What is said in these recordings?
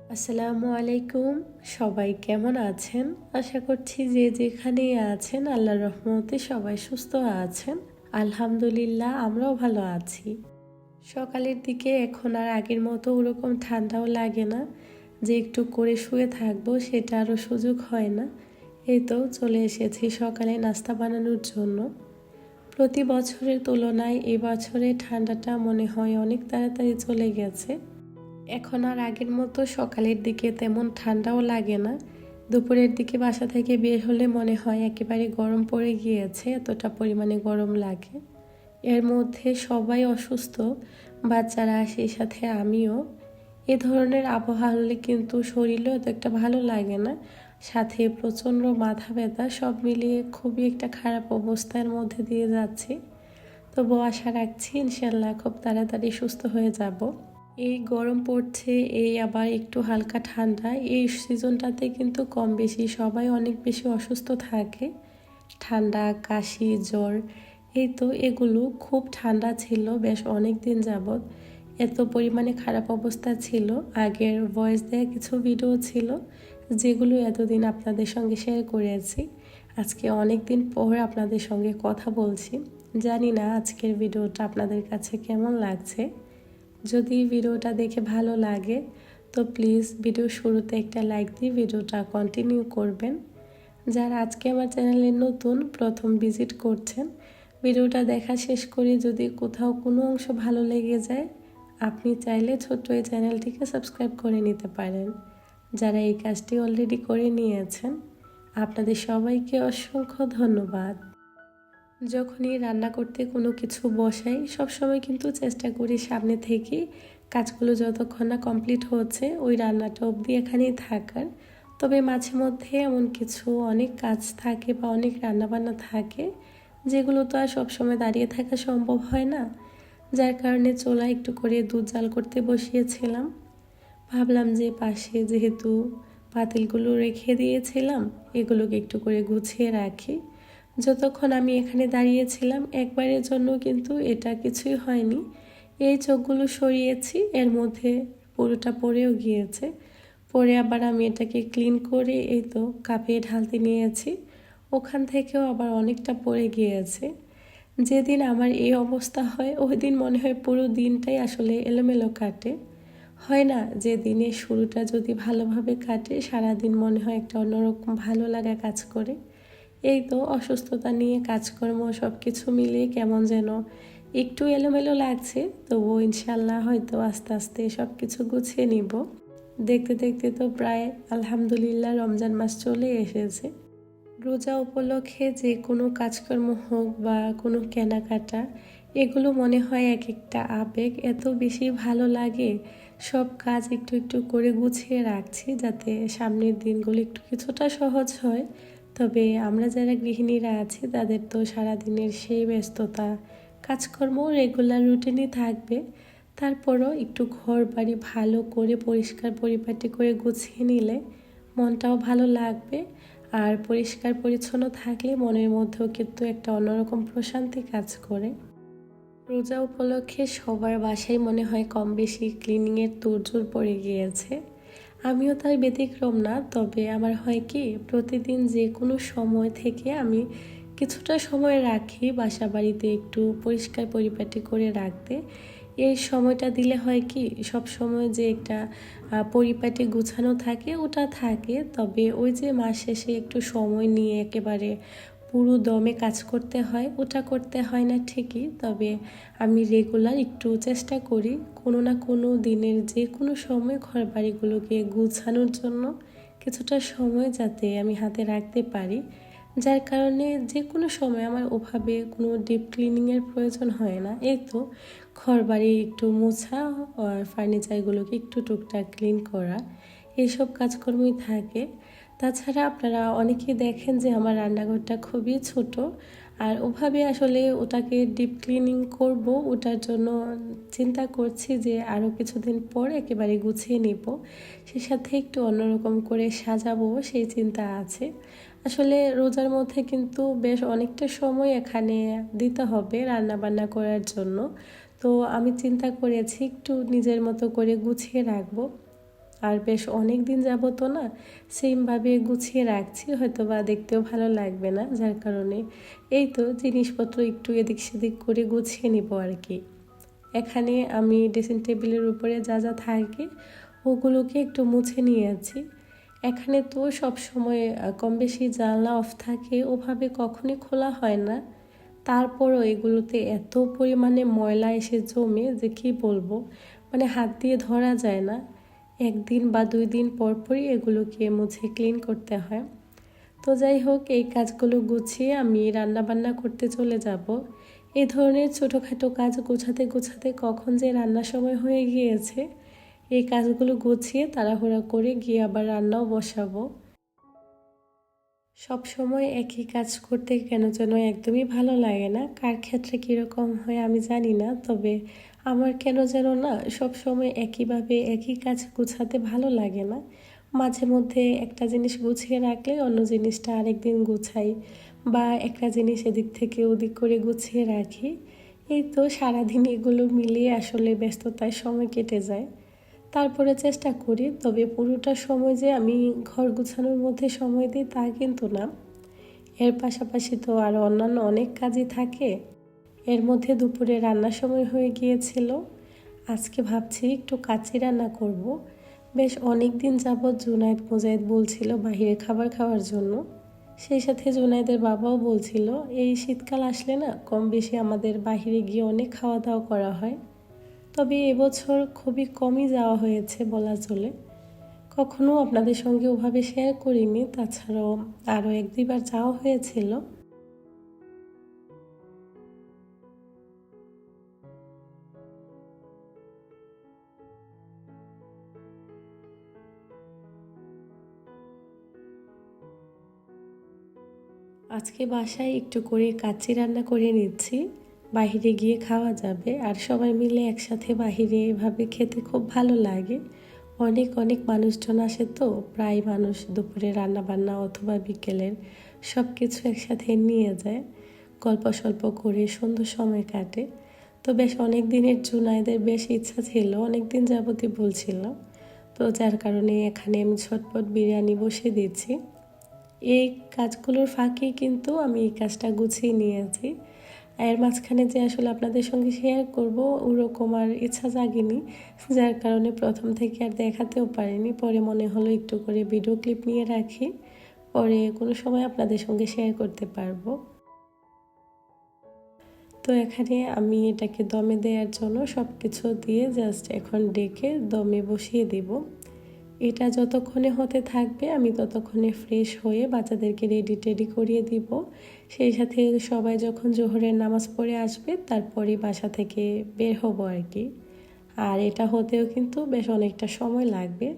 আসসালামু আলাইকুম। সবাই কেমন আছেন? আশা করছি যে যেখানেই আছেন আল্লাহর রহমতে সবাই সুস্থ আছেন। আলহামদুলিল্লাহ আমরাও ভালো আছি। সকালের দিকে এখন আর আগের মতো ওরকম ঠান্ডাও লাগে না যে একটু করে শুয়ে থাকবো, সেটা আরও সুযোগ হয় না। এই তো চলে এসেছি সকালে নাস্তা বানানোর জন্য। প্রতি বছরের তুলনায় এই বছরে ঠান্ডাটা মনে হয় অনেক তাড়াতাড়ি চলে গেছে। এখন আর আগের মতো সকালের দিকে তেমন ঠান্ডাও লাগে না। দুপুরের দিকে বাসা থেকে বের হলে মনে হয় একেবারে গরম পড়ে গিয়েছে, এতটা পরিমাণে গরম লাগে। এর মধ্যে সবাই অসুস্থ, বাচ্চারা সেই সাথে আমিও। এ ধরনের আবহাওয়া হলে কিন্তু শরীরেও এত একটা ভালো লাগে না, সাথে প্রচণ্ড মাথা ব্যথা, সব মিলিয়ে খুবই একটা খারাপ অবস্থার মধ্যে দিয়ে যাচ্ছি। তবু আশা রাখছি ইনশাল্লাহ খুব তাড়াতাড়ি সুস্থ হয়ে যাব। এই গরম পড়ছে, এই আবার একটু হালকা ঠান্ডা, এই সিজনটাতে কিন্তু কম বেশি সবাই অনেক বেশি অসুস্থ থাকে। ঠান্ডা, কাশি, জ্বর, এই তো এগুলো খুব ঠান্ডা ছিল বেশ অনেক দিন যাবৎ। এত পরিমাণে খারাপ অবস্থা ছিল। আগের ভয়েস দেওয়া কিছু ভিডিও ছিল যেগুলো এতদিন আপনাদের সঙ্গে শেয়ার করেছি। আজকে অনেক দিন পর আপনাদের সঙ্গে কথা বলছি। জানি না আজকের ভিডিওটা আপনাদের কাছে কেমন লাগছে। যদি ভিডিওটা দেখে ভালো লাগে তো প্লিজ ভিডিও শুরুতে একটা লাইক দিয়ে ভিডিওটা কন্টিনিউ করবেন। যারা আজকে আমার চ্যানেলে নতুন, প্রথম ভিজিট করছেন, ভিডিওটা দেখা শেষ করে যদি কোথাও কোনো অংশ ভালো লেগে যায়, আপনি চাইলে ছোট্ট এই চ্যানেলটিকে সাবস্ক্রাইব করে নিতে পারেন। যারা এই কাজটি অলরেডি করে নিয়েছেন, আপনাদের সবাইকে অসংখ্য ধন্যবাদ। যখনই রান্না করতে কোনো কিছু বসাই সবসময় কিন্তু চেষ্টা করি সামনে থেকে কাজগুলো যতক্ষণ না কমপ্লিট হচ্ছে ওই রান্নাটা অবধি এখানেই থাকার। তবে মাঝে মধ্যে এমন কিছু অনেক কাজ থাকে বা অনেক রান্নাবান্না থাকে যেগুলো তো আর সবসময় দাঁড়িয়ে থাকা সম্ভব হয় না, যার কারণে চুলায় একটু করে দুধ জাল করতে বসিয়েছিলাম। ভাবলাম যে পাশে যেহেতু পাতিলগুলো রেখে দিয়েছিলাম, এগুলোকে একটু করে গুছিয়ে রাখি। যতক্ষণ আমি এখানে দাঁড়িয়েছিলাম একবারের জন্য কিন্তু এটা কিছুই হয়নি। এই চোখগুলো সরিয়েছি, এর মধ্যে পুরোটা পড়েও গিয়েছে। পরে আবার আমি এটাকে ক্লিন করে এই তো কাপে ঢালতে নিয়েছি, ওখান থেকেও আবার অনেকটা পড়ে গিয়েছে। যেদিন আমার এই অবস্থা হয় ওই দিন মনে হয় পুরো দিনটাই আসলে এলোমেলো কাটে। হয় না যে দিনের শুরুটা যদি ভালোভাবে কাটে সারাদিন মনে হয় একটা অন্যরকম ভালো লাগা কাজ করে। এই তো অসুস্থতা নিয়ে কাজকর্ম সব কিছু মিলিয়ে কেমন যেন একটু এলোমেলো লাগছে, তবুও ইনশাল্লাহ হয়তো আস্তে আস্তে সব কিছু গুছিয়ে নিব। দেখতে দেখতে তো প্রায় আলহামদুলিল্লাহ রমজান মাস চলে এসেছে। রোজা উপলক্ষে যে কোনো কাজকর্ম হোক বা কোনো কেনাকাটা, এগুলো মনে হয় এক একটা আবেগ, এত বেশি ভালো লাগে। সব কাজ একটু একটু করে গুছিয়ে রাখছি যাতে সামনের দিনগুলো একটু কিছুটা সহজ হয়। তবে আমরা যারা গৃহিণীরা আছি তাদের তো সারাদিনের সেই ব্যস্ততা, কাজকর্ম রেগুলার রুটিনই থাকবে। তারপরও একটু ঘর বাড়ি ভালো করে পরিষ্কার পরিপাটি করে গুছিয়ে নিলে মনটাও ভালো লাগবে। আর পরিষ্কার পরিচ্ছন্ন থাকলে মনের মধ্যেও কিন্তু একটা অন্যরকম প্রশান্তি কাজ করে। রোজা উপলক্ষে সবার বাসায় মনে হয় কম বেশি ক্লিনিংয়ের তোড়জোড় পড়ে গিয়েছে। আমিও তার ব্যতিক্রম না, তবে আমার হয় কি প্রতিদিন যে কোনো সময় থেকে আমি কিছুটা সময় রাখি বাসা বাড়িতে একটু পরিষ্কার পরিপাটি করে রাখতে। এই সময়টা দিলে হয় কি সব সময় যে একটা পরিপাটি গুছানো থাকে ওটা থাকে, তবে ওই যে মাস শেষে একটু সময় নিয়ে একেবারে পুরো দমে কাজ করতে হয় ওটা করতে হয় না ঠিকই। তবে আমি রেগুলার একটু চেষ্টা করি কোনো না কোনো দিনের যে কোনো সময় ঘর বাড়িগুলোকে গুছানোর জন্য কিছুটা সময় যাতে আমি হাতে রাখতে পারি, যার কারণে যে কোনো সময় আমার ওভাবে কোনো ডিপ ক্লিনিংয়ের প্রয়োজন হয় না। এই তো ঘর বাড়ি একটু মোছা আর ফার্নিচারগুলোকে একটু টুকটাক ক্লিন করা, এইসব কাজকর্মই থাকে। তাছাড়া আপনারা অনেকেই দেখেন যে আমার রান্নাঘরটা খুবই ছোট, আর ওভাবে আসলে ওটাকে ডিপ ক্লিনিং করব, ওটার জন্য চিন্তা করছি যে আরও কিছুদিন পর একেবারে গুছিয়ে নিব, সে সাথে একটু অন্যরকম করে সাজাবো সেই চিন্তা আছে। আসলে রোজার মধ্যে কিন্তু বেশ অনেকটা সময় এখানে দিতে হবে রান্না বান্না করার জন্য। তো আমি চিন্তা করেছি একটু নিজের মতো করে গুছিয়ে রাখবো। আর বেশ অনেক দিন যাবত না সেমভাবে গুছিয়ে রাখছি, হয়তো বা দেখতেও ভালো লাগবে না, যার কারণে এই তো জিনিসপত্র একটু এদিক সেদিক করে গুছিয়ে নিব আর কি। এখানে আমি ড্রেসিং টেবিলের উপরে যা যা থাকে ওগুলোকে একটু মুছে নিয়েছি। এখানে তো সব সময় কম বেশি জানলা অফ থাকে, ওভাবে কখনই খোলা হয় না। তারপরও এগুলোতে এত পরিমাণে ময়লা এসে জমে যে কি বলবো, মানে হাত দিয়ে ধরা যায় না। একদিন বা 2 দিন পর পরই এগুলোকে মুছে ক্লিন করতে হয়। তো যাই হোক, এই কাজগুলো গুছিয়ে আমি রান্না বান্না করতে চলে যাব। এই ধরনের ছোটোখাটো কাজ গোছাতে গোছাতে কখন যে রান্নার সময় হয়ে গিয়েছে, এই কাজগুলো গুছিয়ে তাড়াহুড়া করে গিয়ে আবার রান্নাও বসাবো। সব সময় একই কাজ করতে কেন যেন একদমই ভালো লাগে না, কার ক্ষেত্রে কীরকম হয় আমি জানি না, তবে আমার কেন যেন না সব সময় একইভাবে একই কাজ গুছাতে ভালো লাগে না। মাঝে মধ্যে একটা জিনিস গুছিয়ে রাখলে অন্য জিনিসটা আরেকদিন গুছাই, বা একটা জিনিস এদিক থেকে ওদিক করে গুছিয়ে রাখি। এই তো সারাদিন এগুলো মিলিয়ে আসলে ব্যস্ততায় সময় কেটে যায়। তারপরে চেষ্টা করি, তবে পুরোটা সময় যে আমি ঘর গুছানোর মধ্যে সময় দিই তা কিন্তু না। এর পাশাপাশি তো আরও অন্যান্য অনেক কাজই থাকে। এর মধ্যে দুপুরে রান্নার সময় হয়ে গিয়েছিল। আজকে ভাবছি একটু কাচ্চি রান্না করব। বেশ অনেক দিন যাবৎ জুনায়েদ মুজাহিদ বলছিল বাহিরে খাবার খাওয়ার জন্য। সেই সাথে জুনায়েদের বাবাও বলছিল এই শীতকাল আসলে না কম বেশি আমাদের বাহিরে গিয়ে অনেক খাওয়া দাওয়া করা হয়। তবে এবছর খুবই কমই যাওয়া হয়েছে বলা চলে। কখনো আপনাদের সঙ্গে ওভাবে শেয়ার করিনি, তাছাড়াও আরও 1-2 বার যাওয়া হয়েছিল। আজকে বাসায় একটু করে কাচ্চি রান্না করে নিচ্ছি, বাহিরে গিয়ে খাওয়া যাবে। আর সবাই মিলে একসাথে বাহিরে এভাবে খেতে খুব ভালো লাগে। অনেক অনেক মানুষজন আসে, তো প্রায় মানুষ দুপুরে রান্না বান্না অথবা বিকেলের সব কিছু একসাথে নিয়ে যায়, গল্প স্বল্প করে সুন্দর সময় কাটে। তো বেশ অনেক দিনের জুনায়েদের বেশ ইচ্ছা ছিল, অনেক দিন যাবতই বলছিল। তো যার কারণে এখানে আমি ঝটপট বিরিয়ানি বসিয়ে দিচ্ছি। এই কাজগুলোর ফাঁকে কিন্তু আমি এই কাজটা গুছিয়ে নিয়েছি। এর মাঝখানে যে আসলে আপনাদের সঙ্গে শেয়ার করব ওরকম আর ইচ্ছা জাগেনি, যার কারণে প্রথম থেকে আর দেখাতেও পারিনি। পরে মনে হলো একটু করে ভিডিও ক্লিপ নিয়ে রাখি, পরে কোনো সময় আপনাদের সঙ্গে শেয়ার করতে পারবো। তো এখানে আমি এটাকে দমে দেওয়ার জন্য সব কিছু দিয়ে জাস্ট এখন ডেকে দমে বসিয়ে দিব। এটা যতক্ষণে হতে থাকবে আমি ততক্ষণে ফ্রেশ হয়ে বাচ্চাদেরকে রেডি টেডি করিয়ে দিব। সেই সাথে সবাই যখন জোহরের নামাজ পড়ে আসবে তারপরেই বাসা থেকে বের হব আর কি। আর এটা হতেও কিন্তু বেশ অনেকটা সময় লাগবে।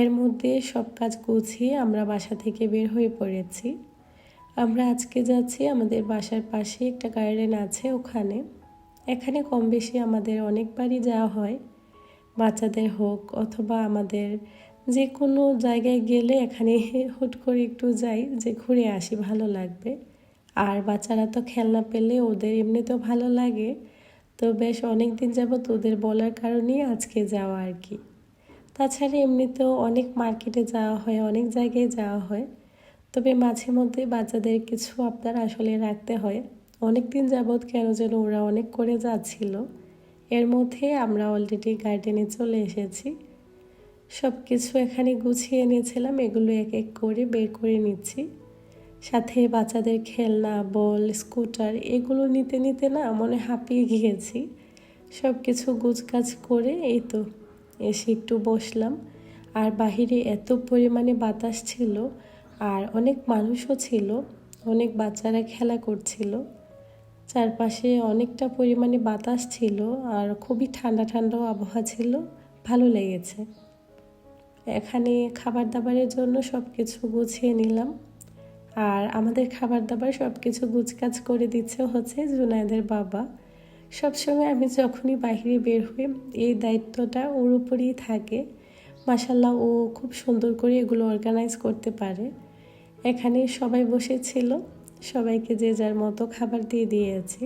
এর মধ্যে সব কাজ গুছিয়ে আমরা বাসা থেকে বের হয়ে পড়েছি। আমরা আজকে যাচ্ছি আমাদের বাসার পাশে একটা গার্ডেন আছে ওখানে। এখানে কম বেশি আমাদের অনেকবারই যাওয়া হয়, বাচ্চাদের হোক অথবা আমাদের যে কোনো জায়গায় গেলে এখানে হুট করে একটু যাই যে ঘুরে আসি, ভালো লাগবে। আর বাচ্চারা তো খেলনা পেলে ওদের এমনিতেও ভালো লাগে। তো বেশ অনেক দিন যাবত ওদের বলার কারণেই আজকে যাওয়া আর কি। তাছাড়া এমনিতেও অনেক মার্কেটে যাওয়া হয়, অনেক জায়গায় যাওয়া হয়, তবে মাঝে মধ্যে বাচ্চাদের কিছু আবদার আসলে রাখতে হয়। অনেক দিন যাবৎ কেন যেন ওরা অনেক করে যাচ্ছিল। এর মধ্যে আমরা অলরেডি গার্ডেনে চলে এসেছি। সব কিছু এখানে গুছিয়ে এনেছিলাম, এগুলো এক এক করে বের করে নিচ্ছি। সাথে বাচ্চাদের খেলনা, বল, স্কুটার এগুলো নিতে নিতে না মনে হাঁপিয়ে গিয়েছি। সব কিছু গুছগাছ করে এই তো এসে একটু বসলাম। আর বাহিরে এত পরিমাণে বাতাস ছিল, আর অনেক মানুষও ছিল, অনেক বাচ্চারা খেলা করছিল, চারপাশে অনেকটা পরিমাণে বাতাস ছিল আর খুবই ঠান্ডা ঠান্ডাও আবহাওয়া ছিল, ভালো লেগেছে। এখানে খাবার দাবারের জন্য সব কিছু গুছিয়ে নিলাম। আর আমাদের খাবার দাবার সব কিছু গুছকাজ করে দিচ্ছে হচ্ছে জুনায়েদের বাবা। সবসময় আমি যখনই বাইরে বের হই এই দায়িত্বটা ওর উপরেই থাকে। মাশাআল্লাহ, ও খুব সুন্দর করে এগুলো অর্গানাইজ করতে পারে। এখানে সবাই বসেছিল, সবাইকে যে যার মতো খাবার দিয়ে দিয়েছি।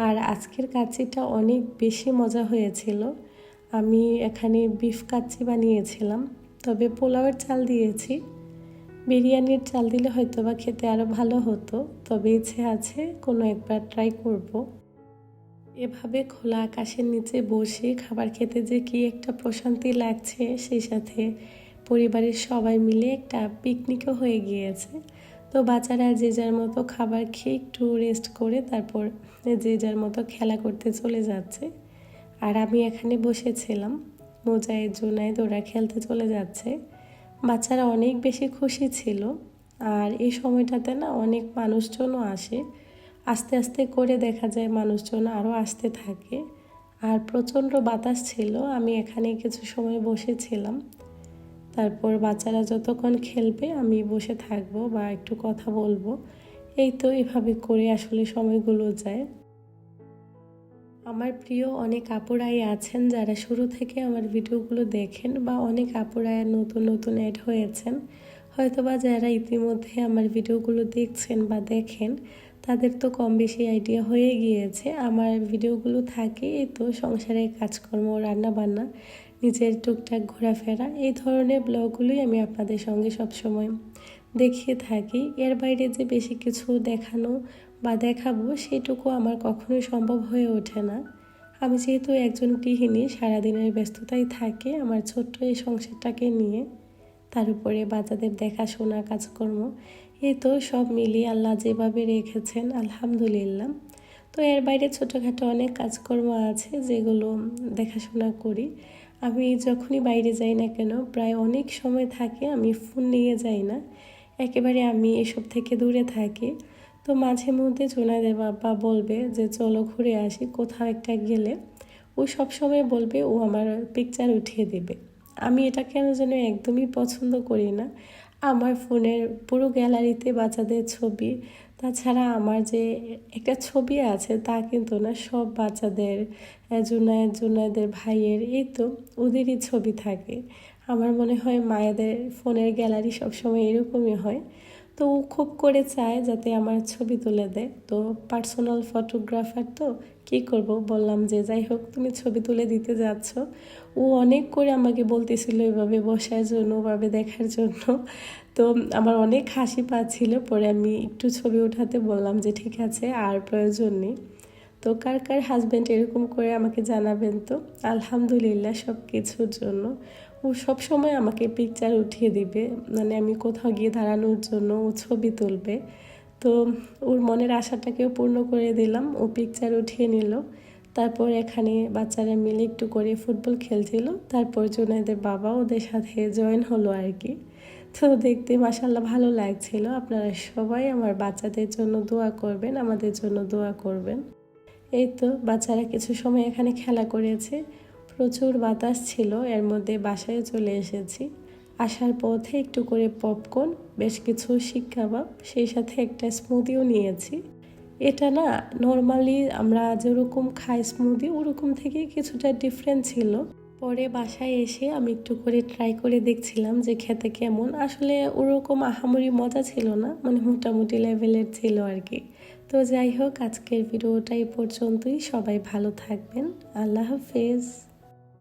আর আজকের কাচ্চিটা অনেক বেশি মজা হয়েছিল। আমি এখানে বিফ কাচ্চি বানিয়েছিলাম, তবে পোলাওয়ের চাল দিয়েছি। বিরিয়ানির চাল দিলে হয়তো বা খেতে আরও ভালো হতো, তবে ইচ্ছে আছে কোনো একবার ট্রাই করব। এভাবে খোলা আকাশের নিচে বসে খাবার খেতে যে কি একটা প্রশান্তি লাগছে, সেই সাথে পরিবারের সবাই মিলে একটা পিকনিকও হয়ে গিয়েছে। তো বাচ্চারা যে যার মতো খাবার খেয়ে একটু রেস্ট করে তারপর যে যার মতো খেলা করতে চলে যাচ্ছে। আর আমি এখানে বসেছিলাম, মোজায়ের জুনায়েদ ওরা খেলতে চলে যাচ্ছে। বাচ্চারা অনেক বেশি খুশি ছিল। আর এই সময়টাতে না অনেক মানুষজনও আসে, আস্তে আস্তে করে দেখা যায় মানুষজন আরও আসতে থাকে। আর প্রচণ্ড বাতাস ছিল, আমি এখানে কিছু সময় বসেছিলাম। তারপর বাচ্চারা যতক্ষণ খেলবে আমি বসে থাকবো বা একটু কথা বলবো। এই তো এভাবে করে আসলে সময়গুলো যায়। আমার প্রিয় অনেক আপুরাই আছেন যারা শুরু থেকে আমার ভিডিওগুলো দেখেন, বা অনেক আপুরাই নতুন নতুন অ্যাড হয়েছেন। হয়তোবা যারা ইতিমধ্যে আমার ভিডিওগুলো দেখছেন বা দেখেন তাদের তো কম বেশি আইডিয়া হয়ে গিয়েছে। আমার ভিডিওগুলো থাকে এই তো সংসারের কাজকর্ম, রান্নাবান্না, নিজের টুকটাক ঘোরাফেরা, এই ধরনের ব্লগগুলোই আমি আপনাদের সঙ্গে সবসময় দেখিয়ে থাকি। এর বাইরে যে বেশি কিছু দেখানো বা দেখাবো সেটুকু আমার কখনোই সম্ভব হয়ে ওঠে না। আমি যেহেতু একজন গৃহিণী, সারাদিনের ব্যস্ততাই থাকে আমার ছোট্ট এই সংসারটাকে নিয়ে, তার উপরে বাচ্চাদের দেখাশোনা, কাজকর্ম, এই তো সব মিলিয়ে আল্লাহ যেভাবে রেখেছেন আলহামদুলিল্লাহ। তো এর বাইরে ছোটোখাটো অনেক কাজকর্ম আছে যেগুলো দেখাশোনা করি। আমি যখনই বাইরে যাই না কেন প্রায় অনেক সময় থাকে আমি ফোন নিয়ে যাই না, একেবারে আমি এসব থেকে দূরে থাকি। তো মাঝে মধ্যে জুনায়েদের বাবা বলবে যে চলো ঘুরে আসি কোথাও একটা গেলে, ও সবসময় বলবে ও আমার পিকচার উঠিয়ে দেবে। আমি এটা কেন যেন একদমই পছন্দ করি না। আমার ফোনের পুরো গ্যালারিতে বাচ্চাদের ছবি, তাছাড়া আমার যে একটা ছবি আছে তা কিন্তু না, সব বাচ্চাদের, জুনায়েদের ভাইয়ের, এই তো ওদেরই ছবি থাকে। আমার মনে হয় মায়েদের ফোনের গ্যালারি সবসময় এরকমই হয়। তো ও খুব করে চায় যাতে আমার ছবি তুলে দেয়। তো পার্সোনাল ফটোগ্রাফার, তো কী করব, বললাম যে যাই হোক তুমি ছবি তুলে দিতে যাচ্ছ। ও অনেক করে আমাকে বলতেছিল এভাবে বসার জন্য, ওভাবে দেখার জন্য। তো আমার অনেক হাসি পাচ্ছিল, পরে আমি একটু ছবি ওঠাতে বললাম যে ঠিক আছে, আর প্রয়োজন নেই। তো কার কার হাজব্যান্ড এরকম করে আমাকে জানাবেন তো। আলহামদুলিল্লাহ সব কিছুর জন্য। ও সবসময় আমাকে পিকচার উঠিয়ে দিবে, মানে আমি কোথাও গিয়ে দাঁড়ানোর জন্য ও ছবি তুলবে। তো ওর মনের আশাটাকেও পূর্ণ করে দিলাম, ও পিকচার উঠিয়ে নিল। তারপর এখানে বাচ্চারা মিলে একটু করে ফুটবল খেলছিল, তারপর জুনায়েদের বাবা ওদের সাথে জয়েন হলো আর কি। তো দেখতে মাশাআল্লাহ ভালো লাগছিল। আপনারা সবাই আমার বাচ্চাদের জন্য দোয়া করবেন, আমাদের জন্য দোয়া করবেন। এই তো বাচ্চারা কিছু সময় এখানে খেলা করেছে, প্রচুর বাতাস ছিল, এর মধ্যে বাসায় চলে এসেছি। আসার পথে একটু করে পপকর্ন, বেশ কিছু শিক কাবাব, সেই সাথে একটা স্মুদিও নিয়েছি। এটা না নর্মালি আমরা যেরকম খাই স্মুদি ওরকম থেকে কিছুটা ডিফারেন্ট ছিল। পরে বাসায় এসে আমি একটু করে ট্রাই করে দেখছিলাম যে খেতে কেমন। আসলে ওরকম আহামরি মজা ছিল না, মানে মোটামুটি লেভেলের ছিল আর কি। তো যাই হোক, আজকের ভিডিওটা এই পর্যন্তই। সবাই ভালো থাকবেন। আল্লাহ হাফেজ।